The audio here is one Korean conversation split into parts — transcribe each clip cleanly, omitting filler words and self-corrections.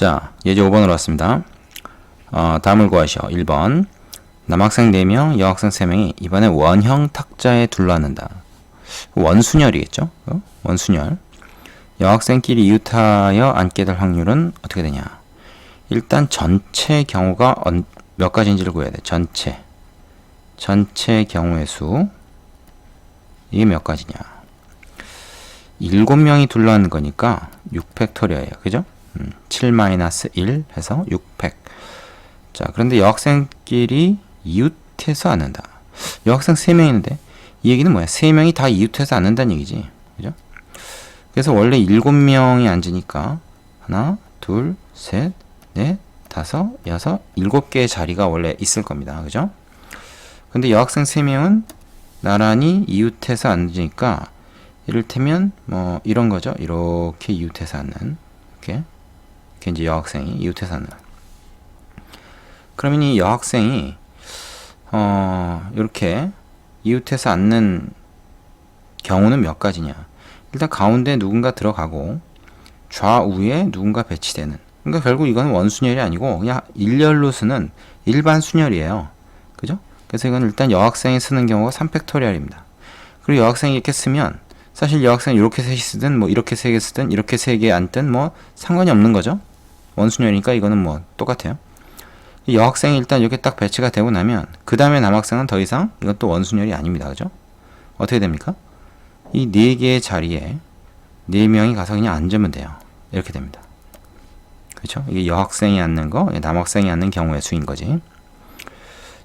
자, 예제 5번으로 왔습니다. 다음을 구하시오. 1번. 남학생 4명, 여학생 3명이 이번에 원형 탁자에 둘러앉는다. 원순열이겠죠? 원순열. 여학생끼리 이웃하여 앉게 될 확률은 어떻게 되냐? 일단 전체 경우가 몇 가지인지를 구해야 돼. 전체 경우의 수. 이게 몇 가지냐? 7명이 둘러앉는 거니까 6팩토리얼이에요. 그죠? 7-1 해서 6팩. 자, 그런데 여학생끼리 이웃해서 앉는다. 여학생 3명 있는데 이 얘기는 뭐야? 3명이 다 이웃해서 앉는다는 얘기지. 그죠? 그래서 원래 7명이 앉으니까 하나, 둘, 셋, 넷, 다섯, 여섯, 7개의 자리가 원래 있을 겁니다. 그죠? 근데 여학생 3명은 나란히 이웃해서 앉으니까 이를테면 뭐 이런 거죠. 이렇게 이웃해서 앉는. 이렇게 이제 여학생이 이웃해서 앉는. 그러면 이 여학생이 이렇게 이웃해서 앉는 경우는 몇 가지냐? 일단 가운데 누군가 들어가고 좌우에 누군가 배치되는. 그러니까 결국 이건 원순열이 아니고 그냥 일렬로 쓰는 일반 순열이에요. 그죠? 그래서 이건 일단 여학생이 쓰는 경우가 3팩토리얼입니다. 그리고 여학생이 이렇게 쓰면 사실 여학생이 이렇게 셋이 쓰든 뭐 이렇게 3개 쓰든 이렇게 3개 앉든 뭐 상관이 없는 거죠. 원순열이니까 이거는 뭐 똑같아요. 여학생이 일단 이렇게 딱 배치가 되고 나면 그 다음에 남학생은 더 이상 이건 또 원순열이 아닙니다. 그죠? 어떻게 됩니까? 이 4개의 자리에 4명이 가서 그냥 앉으면 돼요. 이렇게 됩니다. 그렇죠? 이게 여학생이 앉는 거, 남학생이 앉는 경우의 수인 거지.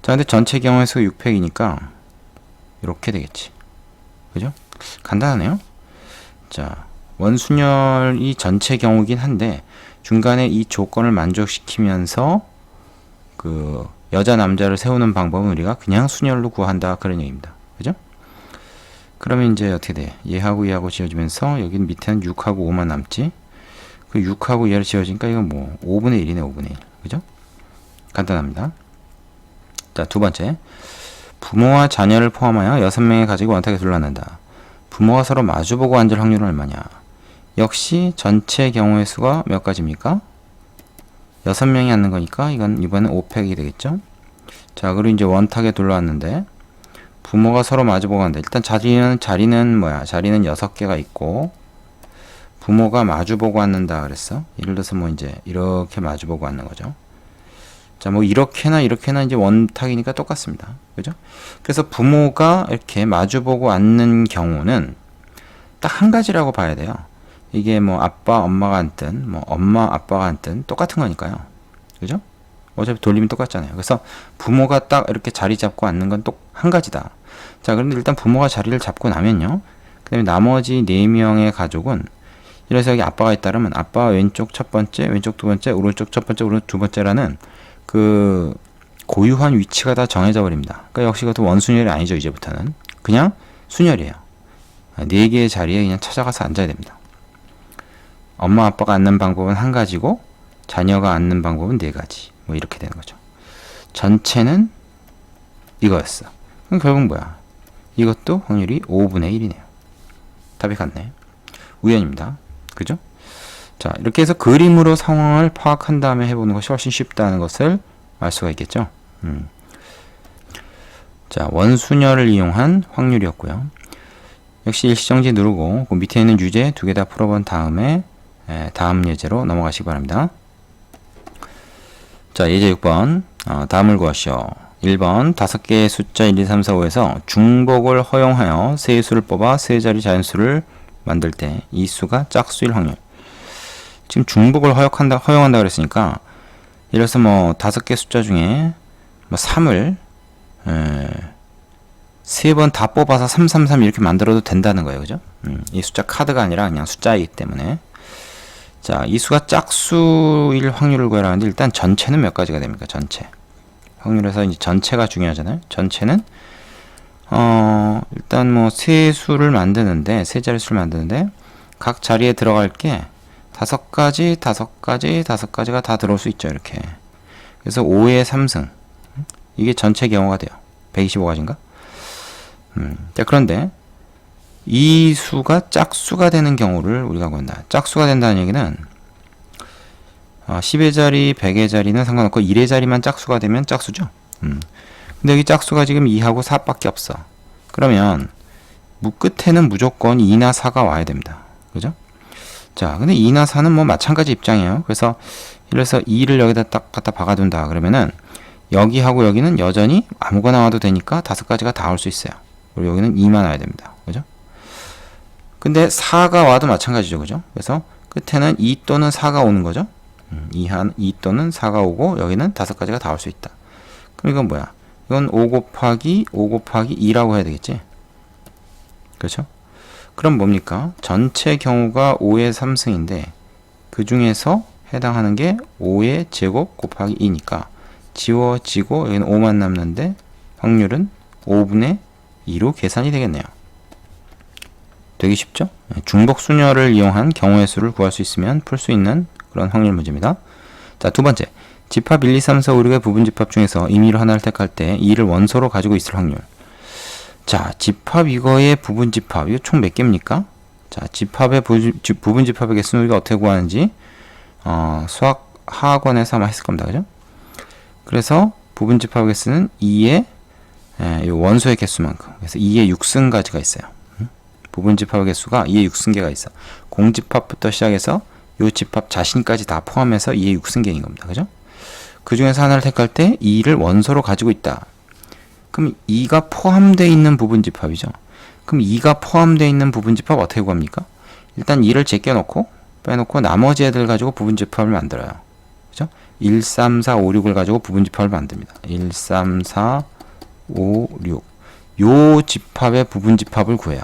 자, 근데 전체 경우의 수 6팩이니까 이렇게 되겠지. 그죠? 간단하네요. 자, 원순열이 전체 경우긴 한데 중간에 이 조건을 만족시키면서 그 여자 남자를 세우는 방법은 우리가 그냥 순열로 구한다 그런 얘기입니다. 그죠? 그러면 이제 어떻게 돼? 얘하고 얘하고 지워지면서 여기 밑에는 6하고 5만 남지. 그 6하고 얘를 지워지니까 이건 뭐 5분의 1이네. 5분의 1. 그죠? 간단합니다. 자, 두 번째. 부모와 자녀를 포함하여 6명의 가족이 원탁에 둘러앉는다. 부모가 서로 마주보고 앉을 확률은 얼마냐? 역시 전체 경우의 수가 몇 가지입니까? 6명이 앉는 거니까 이건 이번엔 5팩이 되겠죠? 자, 그리고 이제 원탁에 둘러앉는데 부모가 서로 마주보고 앉는다. 일단 자리는 뭐야? 자리는 6개가 있고 부모가 마주보고 앉는다 그랬어. 예를 들어서 뭐 이제 이렇게 마주보고 앉는 거죠. 자, 뭐 이렇게나 이제 원탁이니까 똑같습니다. 그죠? 그래서 부모가 이렇게 마주보고 앉는 경우는 딱 한 가지라고 봐야 돼요. 이게 뭐 아빠, 엄마가 앉든 뭐 엄마, 아빠가 앉든 똑같은 거니까요. 그죠? 어차피 돌림이 똑같잖아요. 그래서 부모가 딱 이렇게 자리 잡고 앉는 건 또 한 가지다. 자, 그런데 일단 부모가 자리를 잡고 나면요. 그 다음에 나머지 4명의 가족은 이래서 여기 아빠가 있다면 아빠 왼쪽 첫 번째, 왼쪽 두 번째, 오른쪽 첫 번째, 오른쪽 두 번째라는 그 고유한 위치가 다 정해져 버립니다. 그러니까 역시 그것도 원순열이 아니죠. 이제부터는 그냥 순열이에요. 4개의 자리에 그냥 찾아가서 앉아야 됩니다. 엄마 아빠가 앉는 방법은 한 가지고 자녀가 앉는 방법은 4가지. 뭐 이렇게 되는 거죠. 전체는 이거였어. 그럼 결국 뭐야? 이것도 확률이 5분의 1이네요. 답이 같네. 우연입니다. 그죠? 자, 이렇게 해서 그림으로 상황을 파악한 다음에 해보는 것이 훨씬 쉽다는 것을 알 수가 있겠죠. 자, 원순열을 이용한 확률이었고요. 역시 일시정지 누르고 그 밑에 있는 유제 2개 다 풀어본 다음에 다음 예제로 넘어가시기 바랍니다. 자, 예제 6번. 다음을 구하시오. 1번 5개의 숫자 1, 2, 3, 4, 5에서 중복을 허용하여 세 수를 뽑아 세 자리 자연수를 만들 때 이 수가 짝수일 확률. 지금 중복을 허용한다 그랬으니까 예를 들어서 뭐 5개 숫자 중에 뭐 3을 3번 다 뽑아서 333 이렇게 만들어도 된다는 거예요. 그죠? 이 숫자 카드가 아니라 그냥 숫자이기 때문에. 자, 이 수가 짝수일 확률을 구하라 하는데 일단 전체는 몇 가지가 됩니까? 전체. 확률에서 이제 전체가 중요하잖아요. 전체는 일단 뭐 세 수를 만드는데 세 자릿수를 만드는데 각 자리에 들어갈 게 5가지가 다 들어올 수 있죠. 이렇게. 그래서 5의 3승. 이게 전체 경우가 돼요. 125가지인가? 자, 그런데 이 수가 짝수가 되는 경우를 우리가 본다. 짝수가 된다는 얘기는 10의 자리, 100의 자리는 상관없고 1의 자리만 짝수가 되면 짝수죠. 근데 여기 짝수가 지금 2하고 4밖에 없어. 그러면 끝에는 무조건 2나 4가 와야 됩니다. 그죠? 자, 근데 2나 4는 뭐 마찬가지 입장이에요. 그래서 이래서 2를 여기다 딱 갖다 박아둔다. 그러면은 여기하고 여기는 여전히 아무거나 와도 되니까 5가지가 다 올 수 있어요. 그리고 여기는 2만 와야 됩니다. 그죠? 근데 4가 와도 마찬가지죠. 그죠? 그래서 끝에는 2 또는 4가 오는 거죠. 2 또는 4가 오고 여기는 5가지가 다 올 수 있다. 그럼 이건 뭐야? 이건 5 곱하기 2라고 해야 되겠지? 그렇죠? 그럼 뭡니까? 전체 경우가 5의 3승인데 그 중에서 해당하는 게 5의 제곱 곱하기 2니까 지워지고 여기는 5만 남는데 확률은 5분의 2로 계산이 되겠네요. 되게 쉽죠? 중복 순열을 이용한 경우의 수를 구할 수 있으면 풀 수 있는 그런 확률 문제입니다. 자, 두 번째. 집합 1, 2, 3, 4, 5, 6의 부분 집합 중에서 임의로 하나를 택할 때 2를 원소로 가지고 있을 확률. 자, 집합 이거의 부분 집합. 이거 총 몇 개입니까? 자, 집합의 부분 집합의 개수는 우리가 어떻게 구하는지 수학 하학원에서 아마 했을 겁니다. 그죠? 그래서 부분 집합의 개수는 2의 원소의 개수만큼. 그래서 2의 6승가지가 있어요. 부분 집합의 개수가 2의 6승계가 있어. 공집합부터 시작해서 이 집합 자신까지 다 포함해서 2의 6승계인 겁니다. 그죠? 그 중에서 하나를 택할 때 2를 원소로 가지고 있다. 그럼 2가 포함되어 있는 부분 집합이죠. 그럼 2가 포함되어 있는 부분 집합 어떻게 구합니까? 일단 2를 제껴놓고 빼놓고 나머지 애들 가지고 부분 집합을 만들어요. 그죠? 1, 3, 4, 5, 6을 가지고 부분 집합을 만듭니다. 1, 3, 4, 5, 6. 요 집합의 부분 집합을 구해요.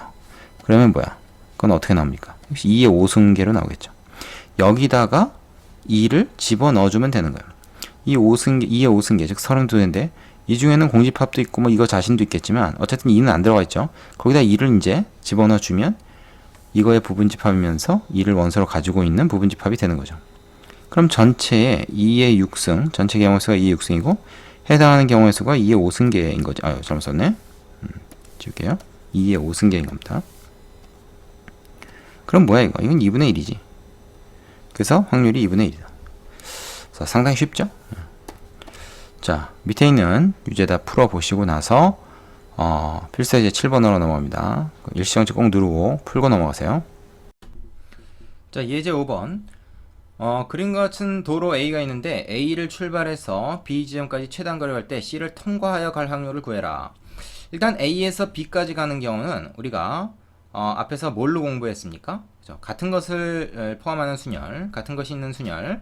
그러면 뭐야? 그건 어떻게 나옵니까? 역시 2의 5승계로 나오겠죠. 여기다가 2를 집어넣어주면 되는 거예요. 2의 5승계, 즉 32인데 이 중에는 공집합도 있고 뭐 이거 자신도 있겠지만 어쨌든 2는 안 들어가 있죠. 거기다 2를 이제 집어넣어주면 이거의 부분집합이면서 2를 원소로 가지고 있는 부분집합이 되는 거죠. 그럼 전체의 2의 6승, 전체 경우의 수가 2의 6승이고 해당하는 경우의 수가 2의 5승계인 거죠. 아유, 잘못 썼네. 지울게요. 2의 5승계인 겁니다. 그럼 뭐야 이거? 이건 2분의 1이지. 그래서 확률이 2분의 1이다. 자, 상당히 쉽죠? 자, 밑에 있는 유제다 풀어보시고 나서 필사이제 7번으로 넘어갑니다. 일시정지 꼭 누르고 풀고 넘어가세요. 자, 예제 5번. 그림과 같은 도로 A가 있는데 A를 출발해서 B 지점까지 최단 거리를 갈 때 C를 통과하여 갈 확률을 구해라. 일단 A에서 B까지 가는 경우는 우리가 앞에서 뭘로 공부했습니까? 그죠? 같은 것을 포함하는 순열, 같은 것이 있는 순열,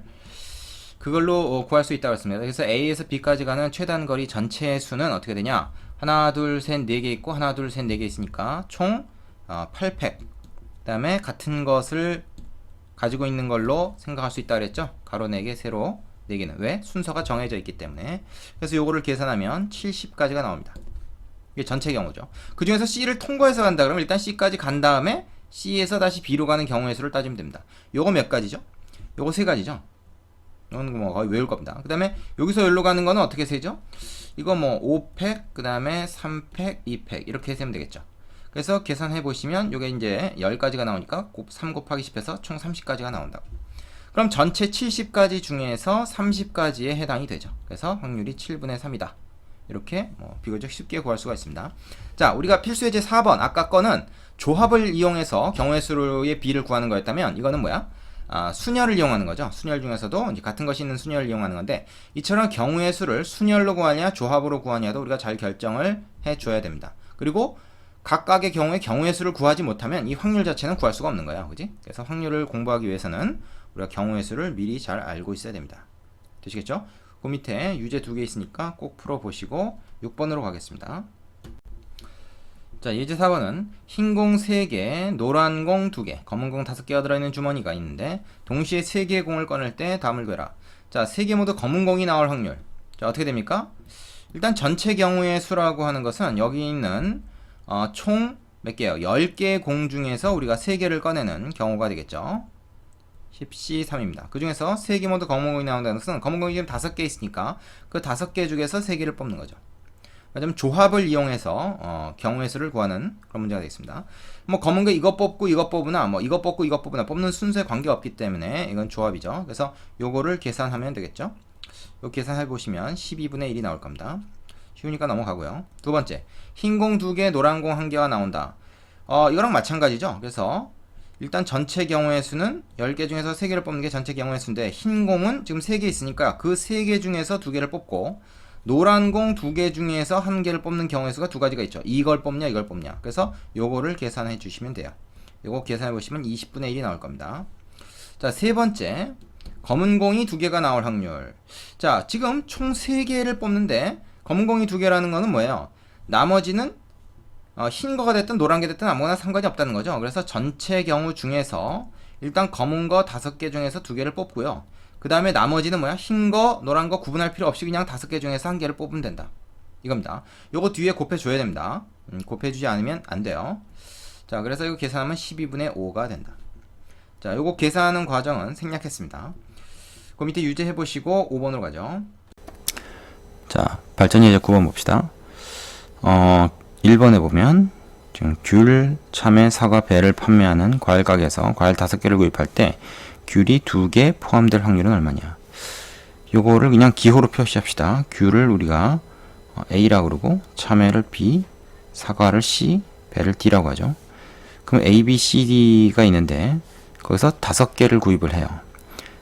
그걸로 구할 수 있다고 했습니다. 그래서 A에서 B까지 가는 최단 거리 전체의 수는 어떻게 되냐? 하나, 둘, 셋, 네 개 있고 하나, 둘, 셋, 네 개 있으니까 총 8팩. 그 다음에 같은 것을 가지고 있는 걸로 생각할 수 있다 그랬죠? 가로 4개, 세로 4개는. 왜? 순서가 정해져 있기 때문에. 그래서 요거를 계산하면 70까지가 나옵니다. 이게 전체 경우죠. 그 중에서 C를 통과해서 간다 그러면 일단 C까지 간 다음에 C에서 다시 B로 가는 경우의 수를 따지면 됩니다. 요거 몇 가지죠? 요거 3가지죠? 이건 뭐 거의 외울 겁니다. 그 다음에 여기서 여기로 가는 거는 어떻게 세죠? 이거 뭐 5팩, 그 다음에 3팩, 2팩 이렇게 세면 되겠죠. 그래서 계산해 보시면 요게 이제 10가지가 나오니까 3 곱하기 10해서 총 30가지가 나온다고. 그럼 전체 70가지 중에서 30가지에 해당이 되죠. 그래서 확률이 7분의 3이다. 이렇게 비교적 쉽게 구할 수가 있습니다. 자, 우리가 필수 예제 4번 아까 거는 조합을 이용해서 경우의 수의 B를 구하는 거였다면 이거는 뭐야? 순열을 이용하는 거죠. 순열 중에서도 이제 같은 것이 있는 순열을 이용하는 건데 이처럼 경우의 수를 순열로 구하냐 조합으로 구하냐도 우리가 잘 결정을 해줘야 됩니다. 그리고 각각의 경우의 수를 구하지 못하면 이 확률 자체는 구할 수가 없는 거야. 그지? 그래서 확률을 공부하기 위해서는 우리가 경우의 수를 미리 잘 알고 있어야 됩니다. 되시겠죠? 그 밑에 유제 2개 있으니까 꼭 풀어보시고 6번으로 가겠습니다. 자, 예제 4번은 흰 공 3개, 노란 공 2개, 검은 공 5개가 들어있는 주머니가 있는데 동시에 3개의 공을 꺼낼 때 답을 구해라. 자, 3개 모두 검은 공이 나올 확률. 자, 어떻게 됩니까? 일단 전체 경우의 수라고 하는 것은 여기 있는 총 몇 개요? 10개의 공 중에서 우리가 3개를 꺼내는 경우가 되겠죠. 10C3입니다. 그 중에서 3개 모두 검은 공이 나온다는 것은 검은 공이 지금 5개 있으니까 그 5개 중에서 3개를 뽑는 거죠. 말하자면 조합을 이용해서 경우의 수를 구하는 그런 문제가 되겠습니다. 뭐 검은 게 이것 뽑고 이것 뽑으나 뭐 이것 뽑고 이것 뽑으나 뽑는 순서에 관계없기 때문에 이건 조합이죠. 그래서 요거를 계산하면 되겠죠. 요 계산해 보시면 12분의 1이 나올 겁니다. 쉬우니까 넘어가고요. 두 번째, 흰 공 2개, 노란 공 1개가 나온다. 이거랑 마찬가지죠. 그래서 일단 전체 경우의 수는 10개 중에서 3개를 뽑는 게 전체 경우의 수인데, 흰 공은 지금 3개 있으니까 그 3개 중에서 2개를 뽑고, 노란 공 2개 중에서 1개를 뽑는 경우의 수가 2가지가 있죠. 이걸 뽑냐 이걸 뽑냐. 그래서 요거를 계산해 주시면 돼요. 요거 계산해 보시면 20분의 1이 나올 겁니다. 자, 세 번째, 검은 공이 2개가 나올 확률. 자, 지금 총 3개를 뽑는데 검은 공이 2개라는 거는 뭐예요? 나머지는 흰 거가 됐든 노란 게 됐든 아무거나 상관이 없다는 거죠. 그래서 전체 경우 중에서 일단 검은 거 5개 중에서 2개를 뽑고요. 그 다음에 나머지는 뭐야? 흰 거, 노란 거 구분할 필요 없이 그냥 5개 중에서 1개를 뽑으면 된다. 이겁니다. 요거 뒤에 곱해줘야 됩니다. 곱해주지 않으면 안 돼요. 자, 그래서 이거 계산하면 12분의 5가 된다. 자, 요거 계산하는 과정은 생략했습니다. 그 밑에 유제해보시고 5번으로 가죠. 자, 발전 예제 9번 봅시다. 1번에 보면 지금 귤, 참외, 사과, 배를 판매하는 과일 가게에서 과일 5개를 구입할 때 귤이 2개 포함될 확률은 얼마냐. 요거를 그냥 기호로 표시합시다. 귤을 우리가 A라고 그러고 참외를 B, 사과를 C, 배를 D라고 하죠. 그럼 A, B, C, D가 있는데 거기서 5개를 구입을 해요.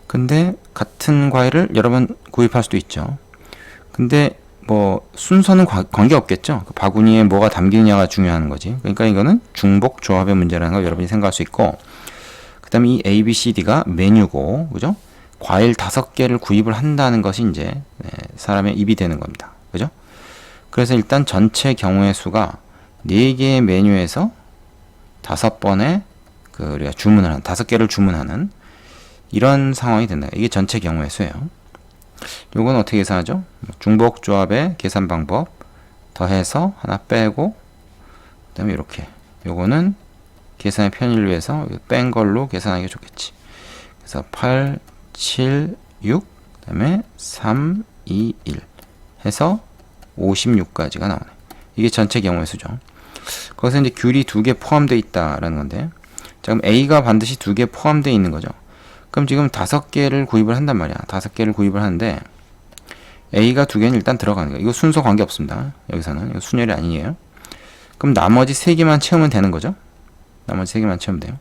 근데 같은 과일을 여러 번 구입할 수도 있죠. 근데 뭐 순서는 관계 없겠죠. 그 바구니에 뭐가 담기느냐가 중요한 거지. 그러니까 이거는 중복 조합의 문제라는 걸 여러분이 생각할 수 있고, 그 다음에 이 A, B, C, D가 메뉴고, 그죠? 과일 5개를 구입을 한다는 것이 이제 사람의 입이 되는 겁니다. 그죠? 그래서 일단 전체 경우의 수가 4개의 메뉴에서 5번에 우리가 주문을 한 5개를 주문하는 이런 상황이 된다. 이게 전체 경우의 수예요. 요건 어떻게 계산하죠? 중복 조합의 계산 방법 더해서 하나 빼고 그 다음에 이렇게, 요거는 계산의 편의를 위해서 뺀 걸로 계산하기 좋겠지. 그래서 8, 7, 6, 그 다음에 3, 2, 1 해서 56까지가 나오네. 이게 전체 경우의 수죠. 거기서 이제 귤이 2개 포함되어 있다라는 건데, 자, 그럼 A가 반드시 2개 포함되어 있는 거죠. 그럼 지금 5개를 구입을 한단 말이야. 5개를 구입을 하는데 A가 2개는 일단 들어가는 거예요. 이거 순서 관계 없습니다. 여기서는 이거 순열이 아니에요. 그럼 나머지 3개만 채우면 되는 거죠. 나머지 3개만 채우면 돼요.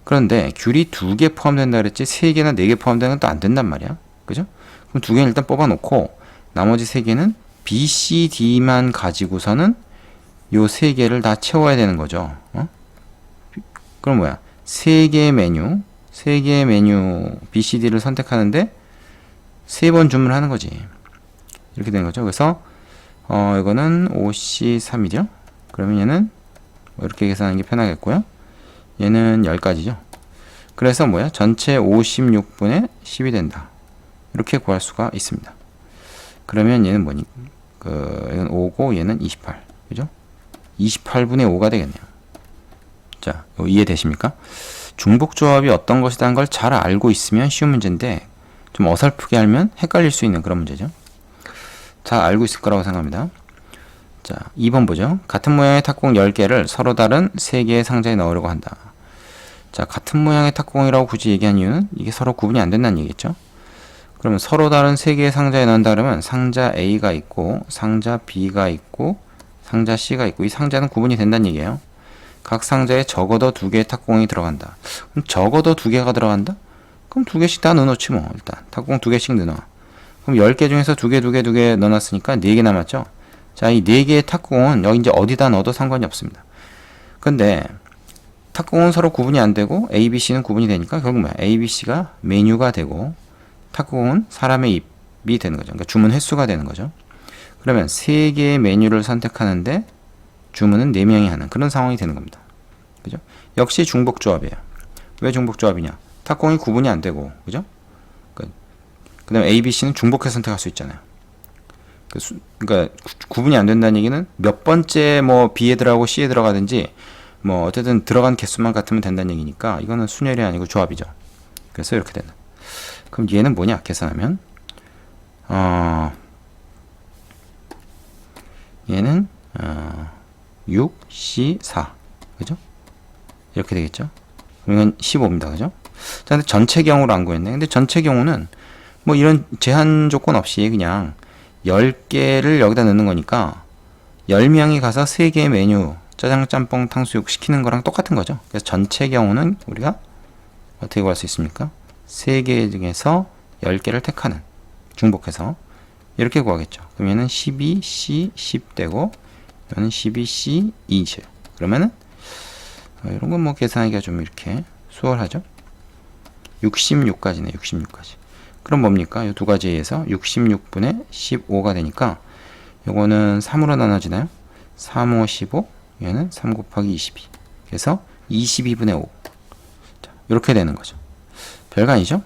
그런데 귤이 2개 포함된다 그랬지 3개나 4개 포함되는 건 또 안 된단 말이야. 그죠? 그럼 2개는 일단 뽑아 놓고 나머지 3개는 B, C, D만 가지고서는 요 3개를 다 채워야 되는 거죠. 그럼 뭐야? 3개의 메뉴 B, C, D를 선택하는데 3번 주문을 하는 거지. 이렇게 되는 거죠. 그래서 이거는 OC3이죠. 그러면 얘는 뭐 이렇게 계산하는 게 편하겠고요. 얘는 10가지죠. 그래서 뭐야? 전체 56분의 10이 된다. 이렇게 구할 수가 있습니다. 그러면 얘는 뭐니? 이건 5고 얘는 28. 그죠? 28분의 5가 되겠네요. 자, 이해되십니까? 중복조합이 어떤 것이라는 걸 잘 알고 있으면 쉬운 문제인데 좀 어설프게 알면 헷갈릴 수 있는 그런 문제죠. 잘 알고 있을 거라고 생각합니다. 자, 2번 보죠. 같은 모양의 탁구공 10개를 서로 다른 3개의 상자에 넣으려고 한다. 자, 같은 모양의 탁구공이라고 굳이 얘기한 이유는 이게 서로 구분이 안 된다는 얘기겠죠. 그러면 서로 다른 3개의 상자에 넣는다 그러면 상자 A가 있고 상자 B가 있고 상자 C가 있고 이 상자는 구분이 된다는 얘기예요. 각 상자에 적어도 2개의 탁구공이 들어간다. 그럼 적어도 2개가 들어간다? 그럼 2개씩 다 넣어놓지 뭐. 일단 탁구공 2개씩 넣어. 그럼 10개 중에서 2개 넣어놨으니까 4개 남았죠. 자, 이 4개의 탁구공은 여기 이제 어디다 넣어도 상관이 없습니다. 근데 탁구공은 서로 구분이 안 되고 A, B, C는 구분이 되니까 결국 뭐야? A, B, C가 메뉴가 되고 탁구공은 사람의 입이 되는 거죠. 그러니까 주문 횟수가 되는 거죠. 그러면 3개의 메뉴를 선택하는데 주문은 4명이 하는 그런 상황이 되는 겁니다. 그죠? 역시 중복조합이에요. 왜 중복조합이냐? 탁구공이 구분이 안 되고, 그죠? 그 다음에 A, B, C는 중복해서 선택할 수 있잖아요. 그러니까 구분이 안 된다는 얘기는 몇 번째 뭐 B에 들어가고 C에 들어가든지 뭐 어쨌든 들어간 개수만 같으면 된다는 얘기니까 이거는 순열이 아니고 조합이죠. 그래서 이렇게 된다. 그럼 얘는 뭐냐? 계산하면 얘는 6, C, 4. 그죠? 이렇게 되겠죠? 이건 15입니다. 그죠? 자, 근데 전체 경우를 안 구했네. 근데 전체 경우는 뭐 이런 제한 조건 없이 그냥 10개를 여기다 넣는 거니까 10명이 가서 3개의 메뉴 짜장, 짬뽕, 탕수육 시키는 거랑 똑같은 거죠. 그래서 전체 경우는 우리가 어떻게 구할 수 있습니까? 3개 중에서 10개를 택하는 중복해서 이렇게 구하겠죠. 그럼 얘는 12C 10 되고 얘는 12C 20. 그러면은 이런 건 뭐 계산하기가 좀 이렇게 수월하죠. 66까지네. 66까지. 그럼 뭡니까? 이 두 가지에 의해서 66분의 15가 되니까 요거는 3으로 나눠지나요? 3, 5, 15. 얘는 3 곱하기 22. 그래서 22분의 5. 자, 이렇게 되는 거죠. 별거 아니죠?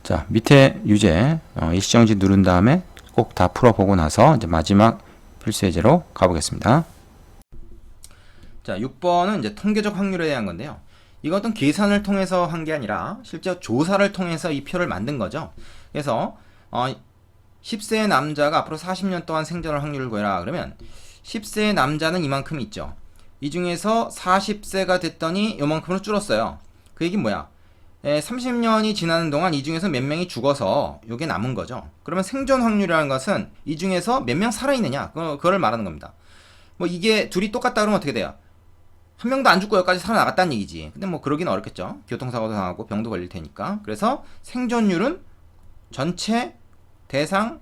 자, 밑에 유제 일시정지 누른 다음에 꼭 다 풀어보고 나서 이제 마지막 필수 예제로 가보겠습니다. 자, 6번은 이제 통계적 확률에 대한 건데요. 이것은 계산을 통해서 한 게 아니라 실제 조사를 통해서 이 표를 만든 거죠. 그래서 10세의 남자가 앞으로 40년 동안 생존할 확률을 구해라. 그러면 10세의 남자는 이만큼 있죠. 이 중에서 40세가 됐더니 요만큼으로 줄었어요. 그 얘기는 뭐야? 30년이 지나는 동안 이 중에서 몇 명이 죽어서 요게 남은 거죠. 그러면 생존 확률이라는 것은 이 중에서 몇 명 살아있느냐 그거를 말하는 겁니다. 뭐 이게 둘이 똑같다 그러면 어떻게 돼요? 한 명도 안 죽고 여기까지 살아나갔다는 얘기지. 근데 뭐 그러긴 어렵겠죠. 교통사고도 당하고 병도 걸릴 테니까. 그래서 생존율은 전체 대상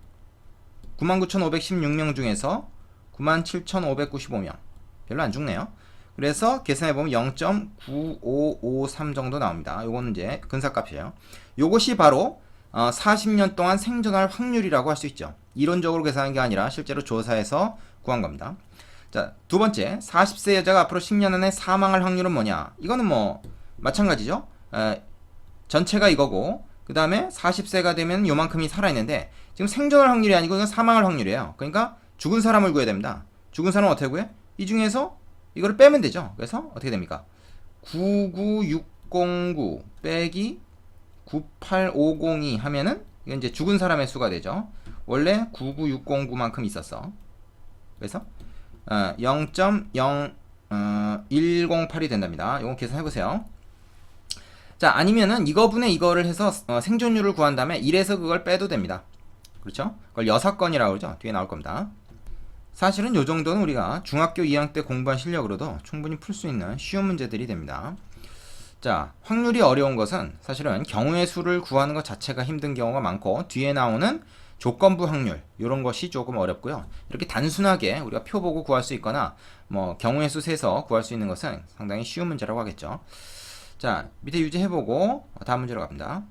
99,516명 중에서 97,595명. 별로 안 죽네요. 그래서 계산해보면 0.9553 정도 나옵니다. 요거는 이제 근사값이에요. 요것이 바로 40년 동안 생존할 확률이라고 할 수 있죠. 이론적으로 계산한 게 아니라 실제로 조사해서 구한 겁니다. 자, 두 번째, 40세 여자가 앞으로 10년 안에 사망할 확률은 뭐냐? 이거는 뭐 마찬가지죠. 전체가 이거고 그 다음에 40세가 되면 요만큼이 살아있는데 지금 생존할 확률이 아니고 이건 사망할 확률이에요. 그러니까 죽은 사람을 구해야 됩니다. 죽은 사람은 어떻게 구해? 이 중에서 이거를 빼면 되죠. 그래서 어떻게 됩니까? 99609 빼기 98502 하면은 이건 이제 죽은 사람의 수가 되죠. 원래 99609만큼 있었어. 그래서 0.0108이 된답니다. 이거 계산해보세요. 자, 아니면은 이거분의 이거를 해서 생존율을 구한 다음에 1에서 그걸 빼도 됩니다. 그렇죠? 그걸 6건이라고 그러죠. 뒤에 나올 겁니다. 사실은 요 정도는 우리가 중학교 2학년 때 공부한 실력으로도 충분히 풀 수 있는 쉬운 문제들이 됩니다. 자, 확률이 어려운 것은 사실은 경우의 수를 구하는 것 자체가 힘든 경우가 많고 뒤에 나오는 조건부 확률 이런 것이 조금 어렵고요. 이렇게 단순하게 우리가 표 보고 구할 수 있거나 뭐 경우의 수 세서 구할 수 있는 것은 상당히 쉬운 문제라고 하겠죠. 자, 밑에 유지해보고 다음 문제로 갑니다.